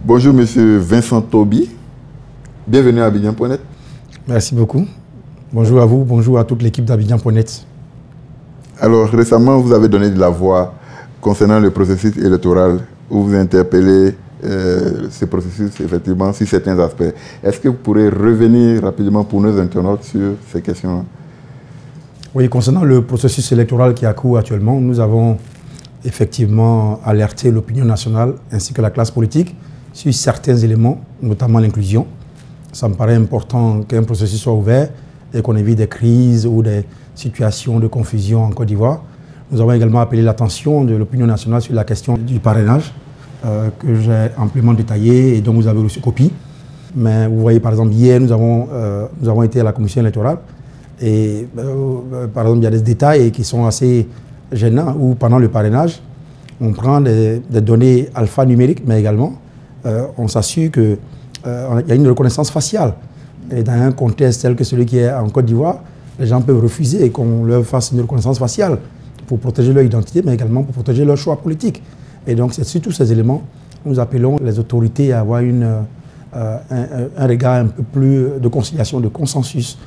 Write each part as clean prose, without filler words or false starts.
Bonjour Monsieur Vincent Toby, bienvenue à Abidjan.net. Merci beaucoup. Bonjour à vous, bonjour à toute l'équipe d'Abidjan.net. Alors récemment, vous avez donné de la voix concernant le processus électoral où vous interpellez ce processus effectivement sur certains aspects. Est-ce que vous pourrez revenir rapidement pour nos internautes sur ces questions-là? Oui, concernant le processus électoral qui a cours actuellement, nous avons effectivement alerté l'opinion nationale ainsi que la classe politique sur certains éléments, notamment l'inclusion. Ça me paraît important qu'un processus soit ouvert et qu'on évite des crises ou des situations de confusion en Côte d'Ivoire. Nous avons également appelé l'attention de l'opinion nationale sur la question du parrainage que j'ai amplement détaillé et dont vous avez reçu copie. Mais vous voyez, par exemple, hier, nous avons été à la commission électorale et, par exemple, il y a des détails qui sont assez gênants où, pendant le parrainage, on prend des données alphanumériques, mais également, on s'assure qu'il y a une reconnaissance faciale. Et dans un contexte tel que celui qui est en Côte d'Ivoire, les gens peuvent refuser qu'on leur fasse une reconnaissance faciale pour protéger leur identité, mais également pour protéger leur choix politique. Et donc, c'est sur tous ces éléments que nous appelons les autorités à avoir un regard un peu plus de conciliation, de consensus,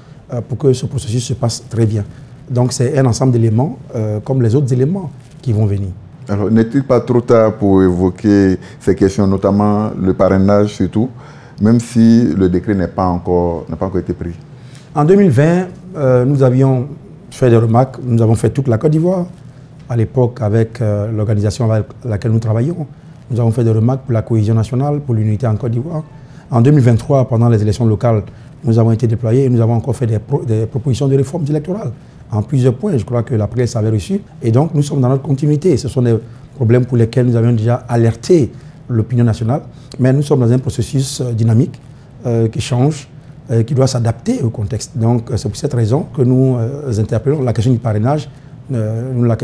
pour que ce processus se passe très bien. Donc, c'est un ensemble d'éléments, comme les autres éléments qui vont venir. Alors, n'est-il pas trop tard pour évoquer ces questions, notamment le parrainage surtout, même si le décret n'a pas encore été pris? En 2020, nous avions fait des remarques, nous avons fait toute la Côte d'Ivoire. À l'époque, avec l'organisation avec laquelle nous travaillons, nous avons fait des remarques pour la cohésion nationale, pour l'unité en Côte d'Ivoire. En 2023, pendant les élections locales, nous avons été déployés et nous avons encore fait des propositions de réformes électorales. En plusieurs points, je crois que la presse avait reçu. Et donc, nous sommes dans notre continuité. Ce sont des problèmes pour lesquels nous avions déjà alerté l'opinion nationale. Mais nous sommes dans un processus dynamique qui change, qui doit s'adapter au contexte. Donc, c'est pour cette raison que nous interpellons la question du parrainage. Nous la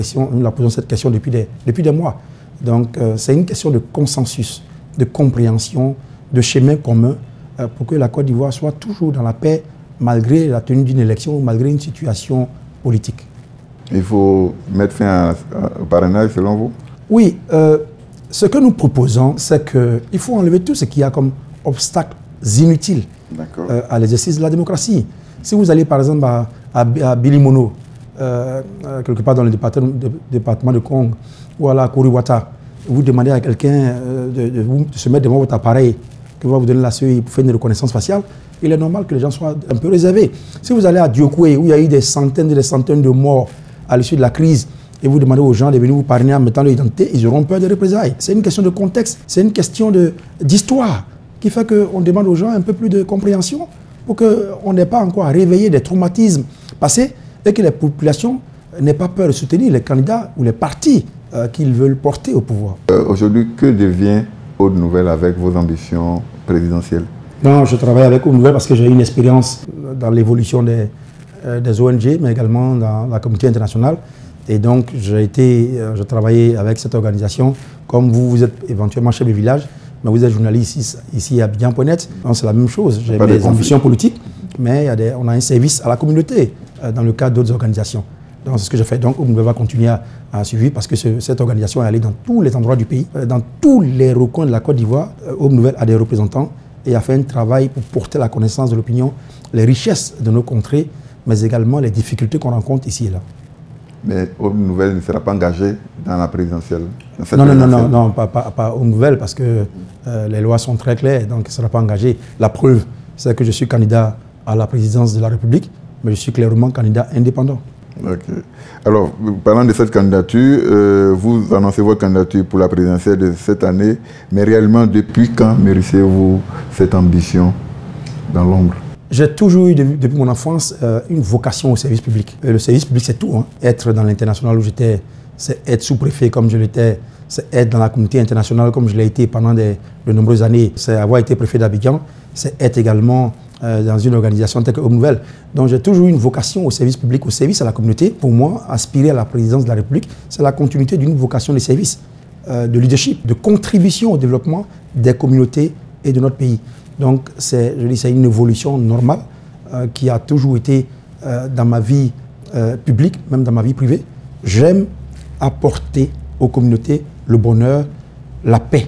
posons cette question depuis des mois. Donc, c'est une question de consensus, de compréhension, de chemin commun pour que la Côte d'Ivoire soit toujours dans la paix malgré la tenue d'une élection ou malgré une situation politique. Il faut mettre fin au parrainage selon vous? Oui. Ce que nous proposons, c'est qu'il faut enlever tout ce qu'il y a comme obstacles inutiles à l'exercice de la démocratie. Si vous allez par exemple à Bilimono, quelque part dans le département de Kong, ou à la Kuriwata, vous demandez à quelqu'un de se mettre devant votre appareil, qui va vous donner la CEI pour faire une reconnaissance faciale, il est normal que les gens soient un peu réservés. Si vous allez à Diokoué, où il y a eu des centaines de morts à l'issue de la crise, et vous demandez aux gens de venir vous parrainer en mettant leur identité, ils auront peur de représailles. C'est une question de contexte, c'est une question d'histoire qui fait qu'on demande aux gens un peu plus de compréhension pour qu'on n'ait pas encore à réveiller des traumatismes passés et que les populations n'aient pas peur de soutenir les candidats ou les partis qu'ils veulent porter au pouvoir. Aujourd'hui, que devient Aude Nouvelle avec vos ambitions présidentielles? Non, je travaille avec Aude Nouvelle parce que j'ai une expérience dans l'évolution des ONG, mais également dans la communauté internationale. Et donc, je travaillais avec cette organisation. Comme vous êtes éventuellement chef de village, mais vous êtes journaliste ici à Abidjan.net. C'est la même chose. J'ai mes ambitions politiques, mais on a un service à la communauté dans le cadre d'autres organisations. Donc, c'est ce que je fais. Donc, Aude Nouvelle va continuer à suivre parce que cette organisation est allée dans tous les endroits du pays, dans tous les recoins de la Côte d'Ivoire. Aude Nouvelle a des représentants et a fait un travail pour porter la connaissance de l'opinion, les richesses de nos contrées, mais également les difficultés qu'on rencontre ici et là. Mais Aude Nouvelle ne sera pas engagée dans la présidentielle? Non, pas Aude Nouvelle, parce que les lois sont très claires, donc elle ne sera pas engagée. La preuve, c'est que je suis candidat à la présidence de la République, mais je suis clairement candidat indépendant. Ok. Alors, parlant de cette candidature, vous annoncez votre candidature pour la présidentielle de cette année, mais réellement, depuis quand méritez-vous cette ambition dans l'ombre? J'ai toujours eu, depuis mon enfance, une vocation au service public. Et le service public, c'est tout. Être dans l'international où j'étais, c'est être sous-préfet comme je l'étais, c'est être dans la communauté internationale comme je l'ai été pendant de nombreuses années, c'est avoir été préfet d'Abidjan, c'est être également dans une organisation telle que Aude Nouvelle. Donc j'ai toujours eu une vocation au service public, au service à la communauté. Pour moi, aspirer à la présidence de la République, c'est la continuité d'une vocation de service, de leadership, de contribution au développement des communautés et de notre pays. Donc c'est une évolution normale qui a toujours été dans ma vie publique, même dans ma vie privée. J'aime apporter aux communautés le bonheur, la paix,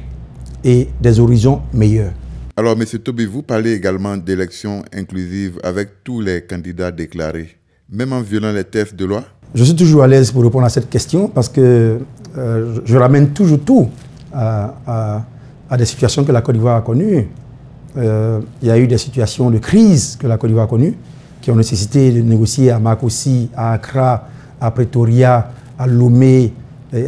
et des horizons meilleurs. Alors, M. Toby, vous parlez également d'élections inclusives avec tous les candidats déclarés, même en violant les textes de loi? Je suis toujours à l'aise pour répondre à cette question parce que je ramène toujours tout à des situations que la Côte d'Ivoire a connues. Il y a eu des situations de crise que la Côte d'Ivoire a connues qui ont nécessité de négocier à Makossy, à Accra, à Pretoria, à Lomé,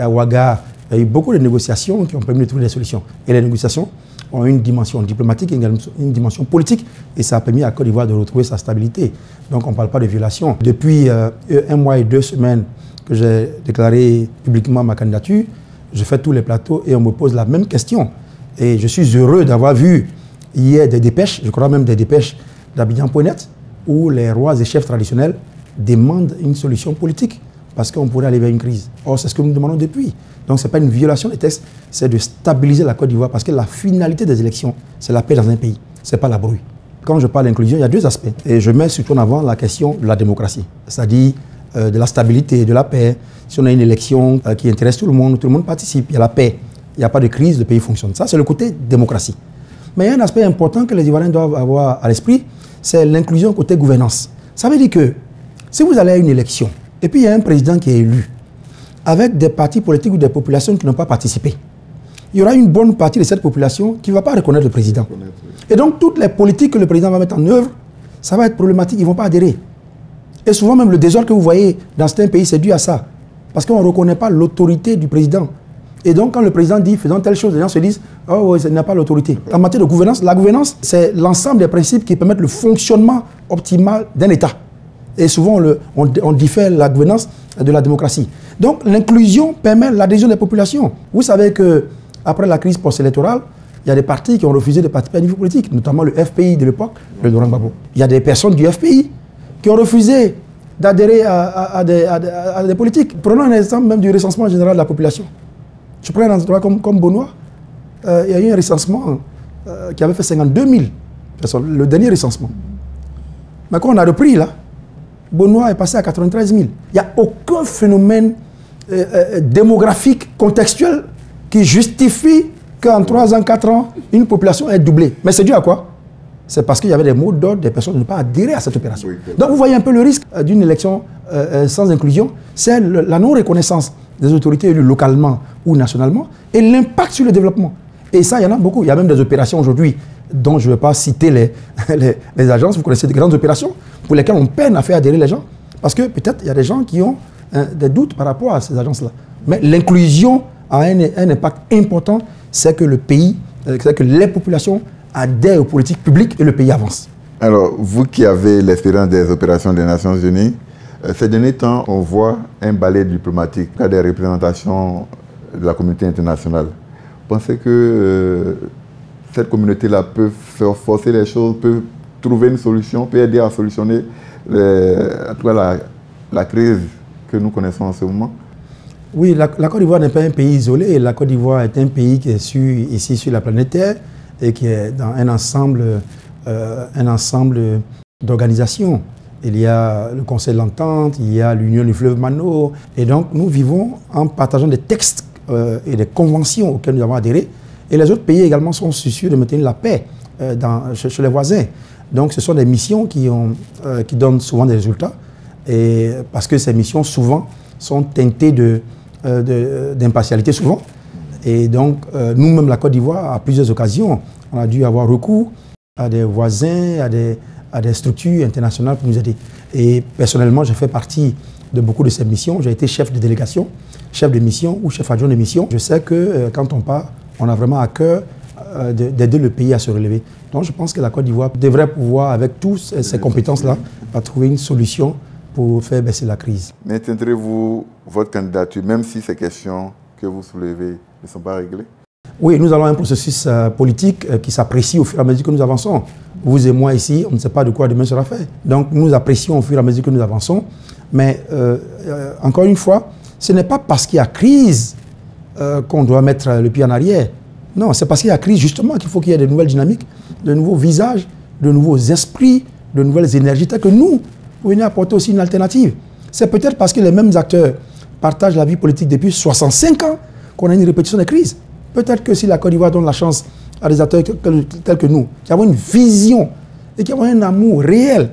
à Ouaga. Il y a eu beaucoup de négociations qui ont permis de trouver des solutions. Et les négociations ont une dimension diplomatique et une dimension politique. Et ça a permis à Côte d'Ivoire de retrouver sa stabilité. Donc on ne parle pas de violation. Depuis 1 mois et 2 semaines que j'ai déclaré publiquement ma candidature, je fais tous les plateaux et on me pose la même question. Et je suis heureux d'avoir vu hier des dépêches, je crois même des dépêches d'Abidjan.net, où les rois et chefs traditionnels demandent une solution politique parce qu'on pourrait aller vers une crise. Or, c'est ce que nous demandons depuis. Donc, ce n'est pas une violation des textes, c'est de stabiliser la Côte d'Ivoire parce que la finalité des élections, c'est la paix dans un pays, ce n'est pas la brouille. Quand je parle d'inclusion, il y a 2 aspects. Et je mets surtout en avant la question de la démocratie, c'est-à-dire de la stabilité, de la paix. Si on a une élection qui intéresse tout le monde participe, il y a la paix, il n'y a pas de crise, le pays fonctionne. Ça, c'est le côté démocratie. Mais il y a un aspect important que les Ivoiriens doivent avoir à l'esprit, c'est l'inclusion côté gouvernance. Ça veut dire que si vous allez à une élection, et puis il y a un président qui est élu, avec des partis politiques ou des populations qui n'ont pas participé, il y aura une bonne partie de cette population qui ne va pas reconnaître le président. Et donc toutes les politiques que le président va mettre en œuvre, ça va être problématique, ils ne vont pas adhérer. Et souvent même le désordre que vous voyez dans certains pays, c'est dû à ça. Parce qu'on ne reconnaît pas l'autorité du président. Et donc, quand le président dit « faisons telle chose », les gens se disent « oh, oui, il n'a pas l'autorité ». En matière de gouvernance, la gouvernance, c'est l'ensemble des principes qui permettent le fonctionnement optimal d'un État. Et souvent, on diffère la gouvernance de la démocratie. Donc, l'inclusion permet l'adhésion des populations. Vous savez qu'après la crise post-électorale, il y a des partis qui ont refusé de participer à niveau politique, notamment le FPI de l'époque, le Laurent Gbagbo. Il y a des personnes du FPI qui ont refusé d'adhérer à des politiques. Prenons un exemple même du recensement général de la population. Je prends un endroit comme Bonois, il y a eu un recensement qui avait fait 52 000 personnes, le dernier recensement. Mais quand on a repris là, Bonois est passé à 93 000. Il n'y a aucun phénomène démographique, contextuel, qui justifie qu'en 3 ans, 4 ans, une population est doublée. Mais c'est dû à quoi? C'est parce qu'il y avait des mots d'ordre des personnes de ne pas adhérer à cette opération. Oui, donc vous voyez un peu le risque d'une élection sans inclusion, c'est la non-reconnaissance des autorités élues localement ou nationalement et l'impact sur le développement. Et ça, il y en a beaucoup. Il y a même des opérations aujourd'hui dont je ne vais pas citer les agences. Vous connaissez des grandes opérations pour lesquelles on peine à faire adhérer les gens parce que peut-être il y a des gens qui ont des doutes par rapport à ces agences-là. Mais l'inclusion a un impact important, c'est que le pays, c'est que les populations adhèrent aux politiques publiques et le pays avance. Alors, vous qui avez l'expérience des opérations des Nations Unies, ces derniers temps, on voit un balai diplomatique, des représentations de la communauté internationale. Pensez que cette communauté-là peut faire forcer les choses, peut trouver une solution, peut aider à solutionner la crise que nous connaissons en ce moment? Oui, la Côte d'Ivoire n'est pas un pays isolé. La Côte d'Ivoire est un pays qui est ici sur la planète Terre et qui est dans un ensemble d'organisations. Il y a le Conseil de l'Entente, il y a l'Union du fleuve Mano. Et donc, nous vivons en partageant des textes et des conventions auxquelles nous avons adhéré. Et les autres pays également sont soucieux de maintenir la paix chez les voisins. Donc, ce sont des missions qui donnent souvent des résultats. Et parce que ces missions, souvent, sont teintées d'impartialité, souvent. Et donc, nous-mêmes, la Côte d'Ivoire, à plusieurs occasions, on a dû avoir recours à des voisins, à des structures internationales pour nous aider. Et personnellement, j'ai fait partie de beaucoup de ces missions. J'ai été chef de délégation, chef de mission ou chef adjoint de mission. Je sais que quand on part, on a vraiment à cœur d'aider le pays à se relever. Donc je pense que la Côte d'Ivoire devrait pouvoir, avec toutes ces compétences-là, trouver une solution pour faire baisser la crise. Maintiendrez-vous votre candidature, même si ces questions que vous soulevez ne sont pas réglées? Oui, nous avons un processus politique qui s'apprécie au fur et à mesure que nous avançons. Vous et moi ici, on ne sait pas de quoi demain sera fait. Donc nous apprécions au fur et à mesure que nous avançons. Mais encore une fois, ce n'est pas parce qu'il y a crise qu'on doit mettre le pied en arrière. Non, c'est parce qu'il y a crise justement qu'il faut qu'il y ait de nouvelles dynamiques, de nouveaux visages, de nouveaux esprits, de nouvelles énergies, telles que nous, pour venir apporter aussi une alternative. C'est peut-être parce que les mêmes acteurs partagent la vie politique depuis 65 ans qu'on a une répétition des crises. Peut-être que si la Côte d'Ivoire donne la chance à des acteurs tels que nous, qui avons une vision et qui avons un amour réel,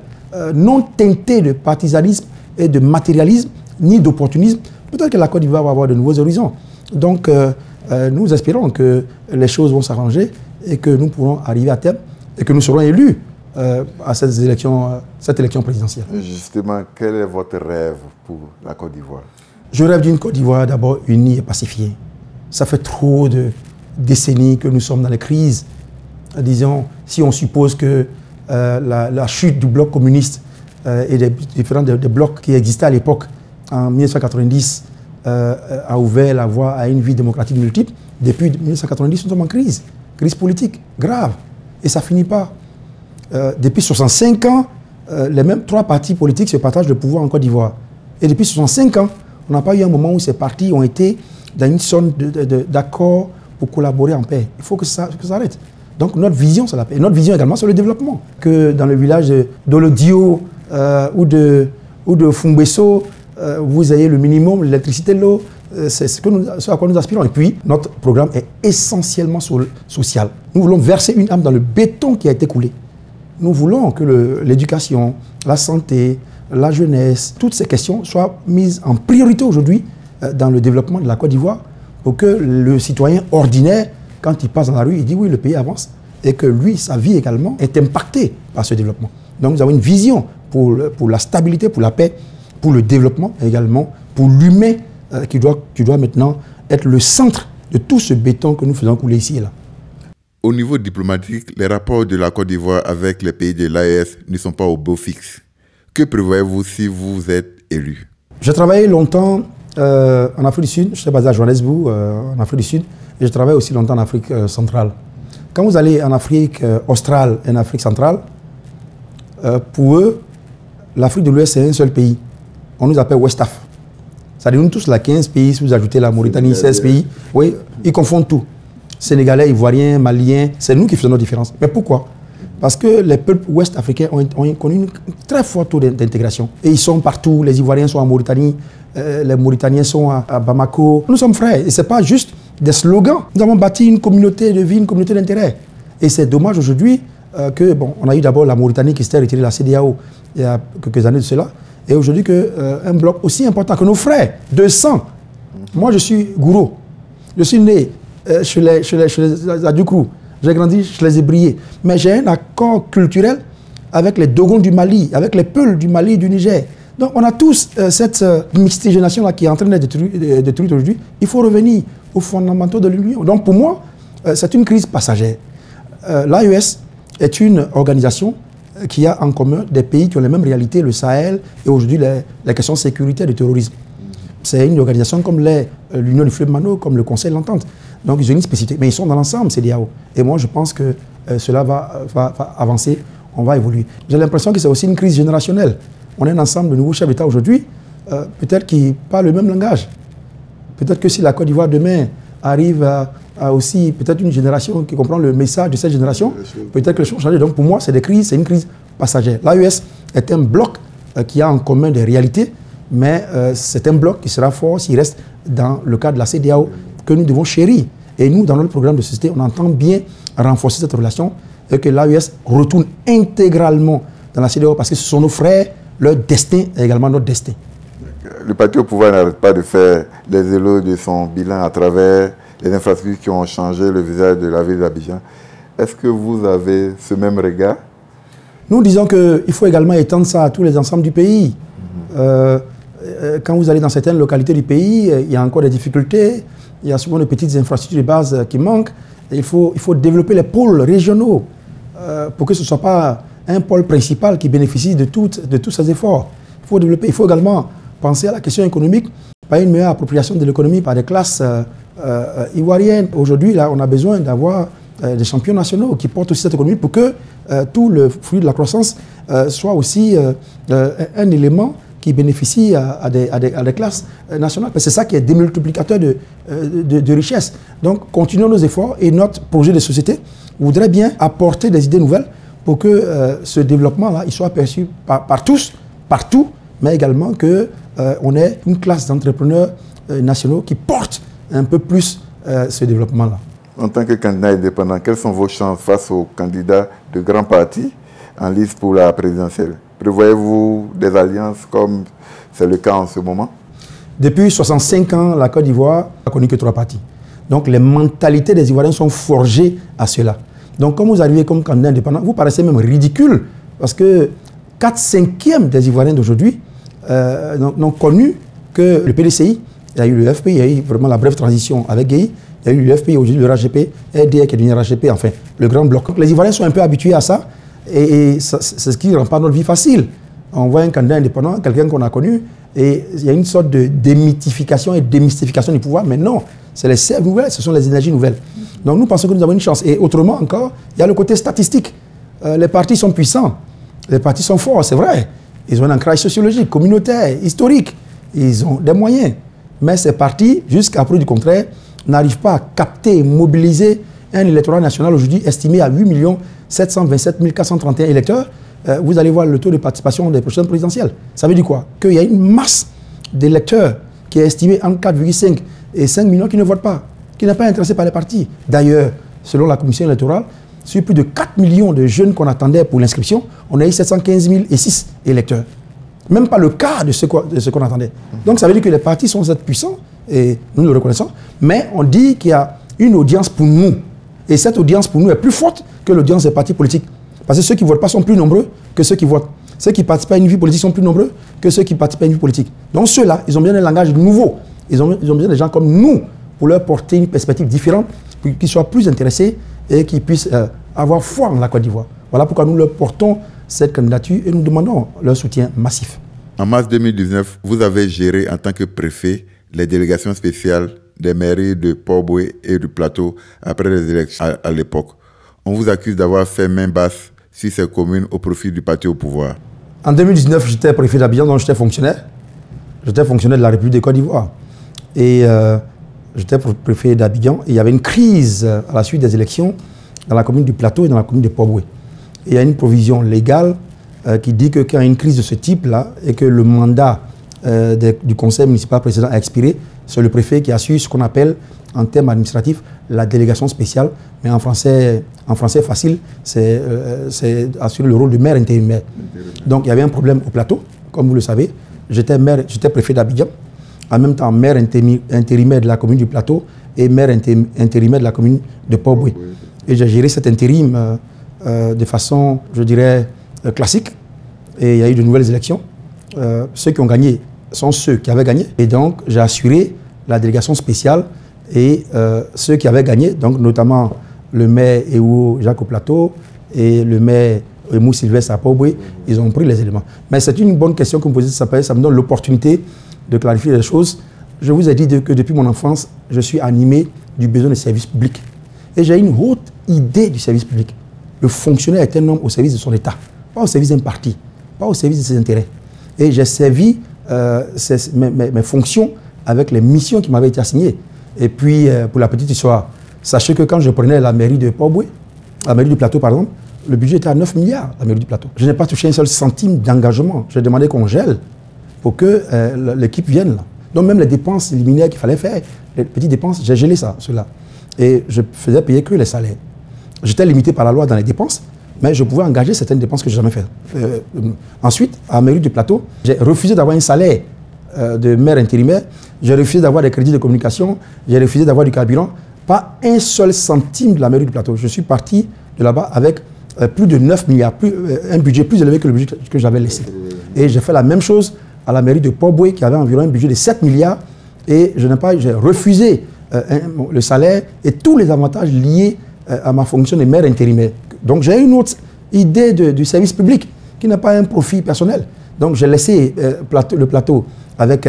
non teinté de partisanisme et de matérialisme, ni d'opportunisme, peut-être que la Côte d'Ivoire va avoir de nouveaux horizons. Donc, nous espérons que les choses vont s'arranger et que nous pourrons arriver à terme et que nous serons élus à cette élection présidentielle. Justement, quel est votre rêve pour la Côte d'Ivoire? Je rêve d'une Côte d'Ivoire d'abord unie et pacifiée. Ça fait trop de décennies que nous sommes dans les crises. Disons, si on suppose que la chute du bloc communiste et des différents des blocs qui existaient à l'époque, en 1990, a ouvert la voie à une vie démocratique multiple, depuis 1990, nous sommes en crise politique grave. Et ça ne finit pas. Depuis 65 ans, les mêmes 3 partis politiques se partagent le pouvoir en Côte d'Ivoire. Et depuis 65 ans, on n'a pas eu un moment où ces partis ont été dans une zone d'accord pour collaborer en paix. Il faut que ça arrête. Donc notre vision, c'est la paix. Et notre vision également, c'est le développement. Que dans le village d'Olodio ou de Fumbeso, vous ayez le minimum, l'électricité, l'eau, c'est ce à quoi nous aspirons. Et puis, notre programme est essentiellement social. Nous voulons verser une âme dans le béton qui a été coulé. Nous voulons que l'éducation, la santé, la jeunesse, toutes ces questions soient mises en priorité aujourd'hui dans le développement de la Côte d'Ivoire pour que le citoyen ordinaire, quand il passe dans la rue, il dit oui, le pays avance et que lui, sa vie également est impactée par ce développement. Donc nous avons une vision pour la stabilité, pour la paix, pour le développement et également pour l'humain qui doit maintenant être le centre de tout ce béton que nous faisons couler ici et là. Au niveau diplomatique, les rapports de la Côte d'Ivoire avec les pays de l'AES ne sont pas au beau fixe. Que prévoyez-vous si vous êtes élu? J'ai travaillé longtemps en Afrique du Sud. Je suis basé à Johannesburg, en Afrique du Sud. Et je travaille aussi longtemps en Afrique centrale. Quand vous allez en Afrique australe et en Afrique centrale, pour eux, l'Afrique de l'Ouest, c'est un seul pays. On nous appelle West-Af. Ça donne tous 15 pays, si vous ajoutez la Mauritanie, 16 pays. Oui, ils confondent tout. Sénégalais, Ivoiriens, Maliens, c'est nous qui faisons nos différences. Mais pourquoi? Parce que les peuples ouest-africains ont connu un très fort taux d'intégration. Et ils sont partout. Les Ivoiriens sont en Mauritanie, les Mauritaniens sont à Bamako. Nous sommes frères. Et ce n'est pas juste des slogans. Nous avons bâti une communauté de vie, une communauté d'intérêt. Et c'est dommage aujourd'hui que, bon, on a eu d'abord la Mauritanie qui s'était retirée de la CEDEAO il y a quelques années de cela. Et aujourd'hui qu'un bloc aussi important que nos frères, de sang. Moi, je suis Gouro. Je suis né chez les Adoukrou. J'ai grandi, je les ai brillés. Mais j'ai un accord culturel avec les Dogons du Mali, avec les Peuls du Mali et du Niger. Donc on a tous cette mixité génération-là qui est en train d'être détruite aujourd'hui. Il faut revenir aux fondamentaux de l'Union. Donc pour moi, c'est une crise passagère. L'AES est une organisation qui a en commun des pays qui ont les mêmes réalités, le Sahel et aujourd'hui les questions sécuritaires du terrorisme. C'est une organisation comme l'Union du fleuve Mano, comme le Conseil de l'Entente. Donc ils ont une spécificité, mais ils sont dans l'ensemble, CEDEAO. Et moi je pense que cela va avancer, on va évoluer. J'ai l'impression que c'est aussi une crise générationnelle. On est un ensemble de nouveaux chefs d'État aujourd'hui, peut-être qui parlent le même langage. Peut-être que si la Côte d'Ivoire demain arrive à aussi peut-être une génération qui comprend le message de cette génération, peut-être que les choses vont changer. Donc pour moi, c'est une crise passagère. L'AES est un bloc qui a en commun des réalités, mais c'est un bloc qui sera fort s'il reste dans le cadre de la CEDEAO que nous devons chérir. Et nous, dans notre programme de société, on entend bien renforcer cette relation et que l'AES retourne intégralement dans la CEDEAO parce que ce sont nos frères, leur destin est également notre destin. Le parti au pouvoir n'arrête pas de faire des éloges de son bilan à travers les infrastructures qui ont changé le visage de la ville d'Abidjan. Est-ce que vous avez ce même regard? Nous disons qu'il faut également étendre ça à tous les ensembles du pays. Quand vous allez dans certaines localités du pays, il y a encore des difficultés, il y a souvent de petites infrastructures de base qui manquent. Il faut développer les pôles régionaux pour que ce ne soit pas un pôle principal qui bénéficie de tous ces efforts. Il faut également penser à la question économique, pas une meilleure appropriation de l'économie par des classes ivoiriennes. Aujourd'hui, là, on a besoin d'avoir des champions nationaux qui portent aussi cette économie pour que tout le fruit de la croissance soit aussi un élément qui bénéficie à des classes nationales. C'est ça qui est démultiplicateur de richesse. Donc, continuons nos efforts et notre projet de société voudrait bien apporter des idées nouvelles pour que ce développement-là il soit perçu par tous, partout, mais également qu'on ait une classe d'entrepreneurs nationaux qui portent un peu plus ce développement-là. en tant que candidat indépendant, quelles sont vos chances face aux candidats de grands partis en liste pour la présidentielle? Prévoyez-vous des alliances comme c'est le cas en ce moment? Depuis 65 ans, la Côte d'Ivoire n'a connu que 3 partis. Donc les mentalités des Ivoiriens sont forgées à cela. Donc quand vous arrivez comme candidat indépendant, vous paraissez même ridicule parce que 4/5 des Ivoiriens d'aujourd'hui n'ont connu que le PDCI. Il y a eu le FPI, il y a eu vraiment la brève transition avec Gueye. Il y a eu le FPI, aujourd'hui le RHGP, RDR qui est devenu RHGP, enfin, le grand bloc. Donc, les Ivoiriens sont un peu habitués à ça et c'est ce qui ne rend pas notre vie facile. On voit un candidat indépendant, quelqu'un qu'on a connu, et il y a une sorte de démythification et démystification du pouvoir, mais non, c'est les sèves nouvelles, ce sont les énergies nouvelles. Donc nous pensons que nous avons une chance. Et autrement encore, il y a le côté statistique. Les partis sont puissants, les partis sont forts, c'est vrai. Ils ont un ancrage sociologique, communautaire, historique. Ils ont des moyens. Mais ces partis, jusqu'à preuve du contraire, n'arrivent pas à capter et mobiliser un électorat national aujourd'hui estimé à 8 727 431 électeurs. Vous allez voir le taux de participation des prochaines présidentielles. Ça veut dire quoi? Qu'il y a une masse d'électeurs qui est estimée entre 4,5 et 5 millions qui ne votent pas, qui n'est pas intéressé par les partis. D'ailleurs, selon la commission électorale, sur plus de 4 millions de jeunes qu'on attendait pour l'inscription, on a eu 715 006 électeurs. Même pas le quart de ce qu'on attendait. Donc ça veut dire que les partis sont puissants, et nous le reconnaissons, mais on dit qu'il y a une audience pour nous. Et cette audience pour nous est plus forte que l'audience des partis politiques. Parce que ceux qui ne votent pas sont plus nombreux que ceux qui votent. Ceux qui participent à une vie politique sont plus nombreux que ceux qui participent à une vie politique. Donc ceux-là, ils ont besoin d'un langage nouveau. Ils ont besoin de gens comme nous pour leur porter une perspective différente, pour qu'ils soient plus intéressés et qu'ils puissent avoir foi en la Côte d'Ivoire. Voilà pourquoi nous leur portons cette candidature et nous demandons leur soutien massif. En mars 2019, vous avez géré en tant que préfet les délégations spéciales des mairies de Port-Boué et du Plateau après les élections à l'époque. On vous accuse d'avoir fait main basse sur ces communes au profit du parti au pouvoir. En 2019, j'étais préfet d'Abidjan, donc j'étais fonctionnaire. J'étais fonctionnaire de la République de Côte d'Ivoire. Et j'étais préfet d'Abidjan. Il y avait une crise à la suite des élections dans la commune du Plateau et dans la commune de Port-Boué. Il y a une provision légale qui dit que quand il y a une crise de ce type-là et que le mandat du conseil municipal précédent a expiré, c'est le préfet qui assure ce qu'on appelle, en termes administratifs, la délégation spéciale. Mais en français facile, c'est assurer le rôle de maire intérimaire. Donc il y avait un problème au Plateau, comme vous le savez. J'étais préfet d'Abidjan, en même temps maire intérimaire de la commune du Plateau et maire intérimaire de la commune de Port-Boué. Et j'ai géré cet intérim de façon, je dirais, classique. Et il y a eu de nouvelles élections. Ceux qui ont gagné sont ceux qui avaient gagné. Et donc, j'ai assuré la délégation spéciale et ceux qui avaient gagné, donc notamment le maire Ewo Jacques au Plateau et le maire Emou Sylvestre à Port-Boué, ils ont pris les éléments. Mais c'est une bonne question que vous me posez, ça me donne l'opportunité de clarifier les choses. Je vous ai dit que depuis mon enfance, je suis animé du besoin de service public. Et j'ai une haute idée du service public. Le fonctionnaire est un homme au service de son État, pas au service d'un parti, pas au service de ses intérêts. Et j'ai servi mes fonctions avec les missions qui m'avaient été assignées. Et puis, pour la petite histoire, sachez que quand je prenais la mairie de Port-Boué, la mairie du Plateau par exemple, le budget était à 9 milliards, la mairie du Plateau. Je n'ai pas touché un seul centime d'engagement. J'ai demandé qu'on gèle pour que l'équipe vienne là. Donc même les dépenses liminaires qu'il fallait faire, les petites dépenses, j'ai gelé cela. Et je faisais payer que les salaires. J'étais limité par la loi dans les dépenses, mais je pouvais engager certaines dépenses que je n'ai jamais faites. Ensuite, à la mairie du Plateau, j'ai refusé d'avoir un salaire de maire intérimaire, j'ai refusé d'avoir des crédits de communication, j'ai refusé d'avoir du carburant, pas un seul centime de la mairie du Plateau. Je suis parti de là-bas avec plus de 9 milliards, un budget plus élevé que le budget que j'avais laissé. Et j'ai fait la même chose à la mairie de Port-Boué qui avait environ un budget de 7 milliards et j'ai refusé le salaire et tous les avantages liés à ma fonction de maire intérimaire. Donc j'ai une autre idée du service public qui n'a pas un profit personnel. Donc j'ai laissé le Plateau avec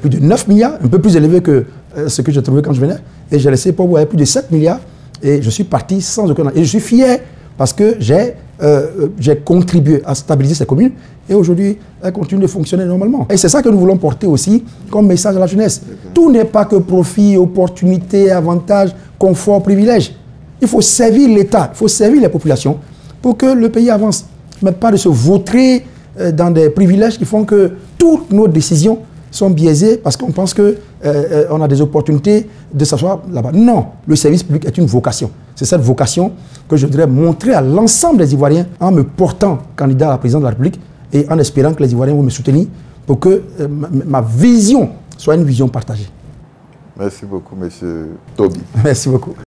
plus de 9 milliards, un peu plus élevé que ce que j'ai trouvé quand je venais. Et j'ai laissé Port-Boué avec plus de 7 milliards et je suis parti sans aucun... Et je suis fier parce que j'ai contribué à stabiliser ces communes et aujourd'hui, elles continuent de fonctionner normalement. Et c'est ça que nous voulons porter aussi comme message à la jeunesse. Tout n'est pas que profit, opportunité, avantage, confort, privilège. Il faut servir l'État, il faut servir les populations pour que le pays avance. Mais pas de se vautrer dans des privilèges qui font que toutes nos décisions sont biaisés parce qu'on pense qu'on a des opportunités de s'asseoir là-bas. Non, le service public est une vocation. C'est cette vocation que je voudrais montrer à l'ensemble des Ivoiriens en me portant candidat à la présidence de la République et en espérant que les Ivoiriens vont me soutenir pour que ma vision soit une vision partagée. Merci beaucoup, M. Toby. Merci beaucoup.